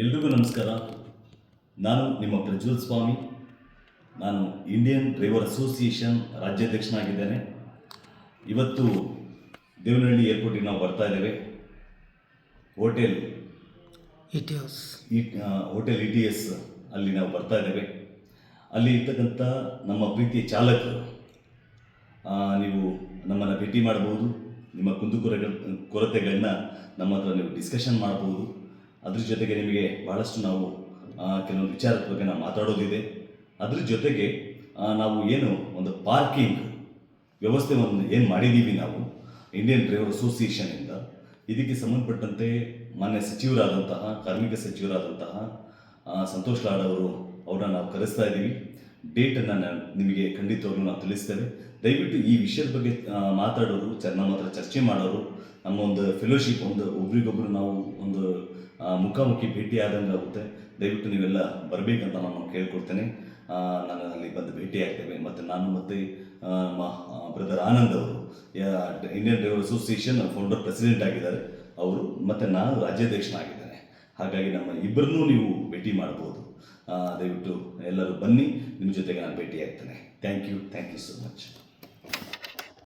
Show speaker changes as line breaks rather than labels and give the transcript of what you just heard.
ಎಲ್ರಿಗೂ ನಮಸ್ಕಾರ. ನಾನು ನಿಮ್ಮ ಪ್ರಜ್ವಲ್ ಸ್ವಾಮಿ. ನಾನು ಇಂಡಿಯನ್ ಡ್ರೈವರ್ ಅಸೋಸಿಯೇಷನ್ ರಾಜ್ಯಾಧ್ಯಕ್ಷನಾಗಿದ್ದೇನೆ. ಇವತ್ತು ದೇವನಹಳ್ಳಿ ಏರ್ಪೋರ್ಟಿಗೆ ನಾವು ಬರ್ತಾ ಇದ್ದೇವೆ. ಹೋಟೆಲ್ ಇ ಟಿ ಎಸ್ ಅಲ್ಲಿ ನಾವು ಬರ್ತಾ ಇದ್ದೇವೆ. ಅಲ್ಲಿ ಇರ್ತಕ್ಕಂಥ ನಮ್ಮ ಪ್ರೀತಿಯ ಚಾಲಕರು, ನೀವು ನಮ್ಮನ್ನು ಭೇಟಿ ಮಾಡ್ಬೋದು. ನಿಮ್ಮ ಕೊರತೆಗಳನ್ನ ನಮ್ಮ ಹತ್ರ ನೀವು ಡಿಸ್ಕಷನ್ ಮಾಡ್ಬೋದು. ಅದ್ರ ಜೊತೆಗೆ ನಿಮಗೆ ಭಾಳಷ್ಟು ನಾವು ಕೆಲವೊಂದು ವಿಚಾರದ ಬಗ್ಗೆ ನಾವು ಮಾತಾಡೋದಿದೆ. ಅದ್ರ ಜೊತೆಗೆ ನಾವು ಏನು ಒಂದು ಪಾರ್ಕಿಂಗ್ ವ್ಯವಸ್ಥೆಯನ್ನು ಏನು ಮಾಡಿದ್ದೀವಿ ನಾವು ಇಂಡಿಯನ್ ಡ್ರೈವರ್ ಅಸೋಸಿಯೇಷನಿಂದ, ಇದಕ್ಕೆ ಸಂಬಂಧಪಟ್ಟಂತೆ ಮಾನ್ಯ ಸಚಿವರಾದಂತಹ ಕಾರ್ಮಿಕ ಸಚಿವರಾದಂತಹ ಸಂತೋಷ್ ಲಾಡ್ ಅವ್ರನ್ನ ನಾವು ಕರೆಸ್ತಾ ಇದ್ದೀವಿ. ಡೇಟನ್ನು ನಿಮಗೆ ಖಂಡಿತವಾಗ್ಲೂ ನಾವು ತಿಳಿಸ್ತೇವೆ. ದಯವಿಟ್ಟು ಈ ವಿಷಯದ ಬಗ್ಗೆ ಮಾತಾಡೋರು, ನಮ್ಮ ಹತ್ರ ಚರ್ಚೆ ಮಾಡೋರು, ನಮ್ಮ ಒಂದು ಫೆಲೋಶಿಪ್, ಒಬ್ರಿಗೊಬ್ಬರು ನಾವು ಒಂದು ಮುಖಾಮುಖಿ ಭೇಟಿ ಆದಂಗೆ ಆಗುತ್ತೆ. ದಯವಿಟ್ಟು ನೀವೆಲ್ಲ ಬರಬೇಕಂತ ನಾನು ಕೇಳ್ಕೊಡ್ತೇನೆ. ನಾನು ಅಲ್ಲಿ ಬಂದು ಭೇಟಿ ಆಗ್ತೇವೆ. ಮತ್ತು ನಾನು ಮತ್ತು ನಮ್ಮ ಬ್ರದರ್ ಆನಂದ್ ಅವರು Indian driver association founder president ಆಗಿದ್ದಾರೆ ಅವರು, ಮತ್ತು ನಾನು ರಾಜ್ಯಾಧ್ಯಕ್ಷನಾಗಿದ್ದೇನೆ. ಹಾಗಾಗಿ ನಮ್ಮ ಇಬ್ಬರನ್ನೂ ನೀವು ಭೇಟಿ ಮಾಡ್ಬೋದು. ದಯವಿಟ್ಟು ಎಲ್ಲರೂ ಬನ್ನಿ, ನಿಮ್ಮ ಜೊತೆಗೆ ನಾನು ಭೇಟಿ ಆಗ್ತೇನೆ. Thank you so much.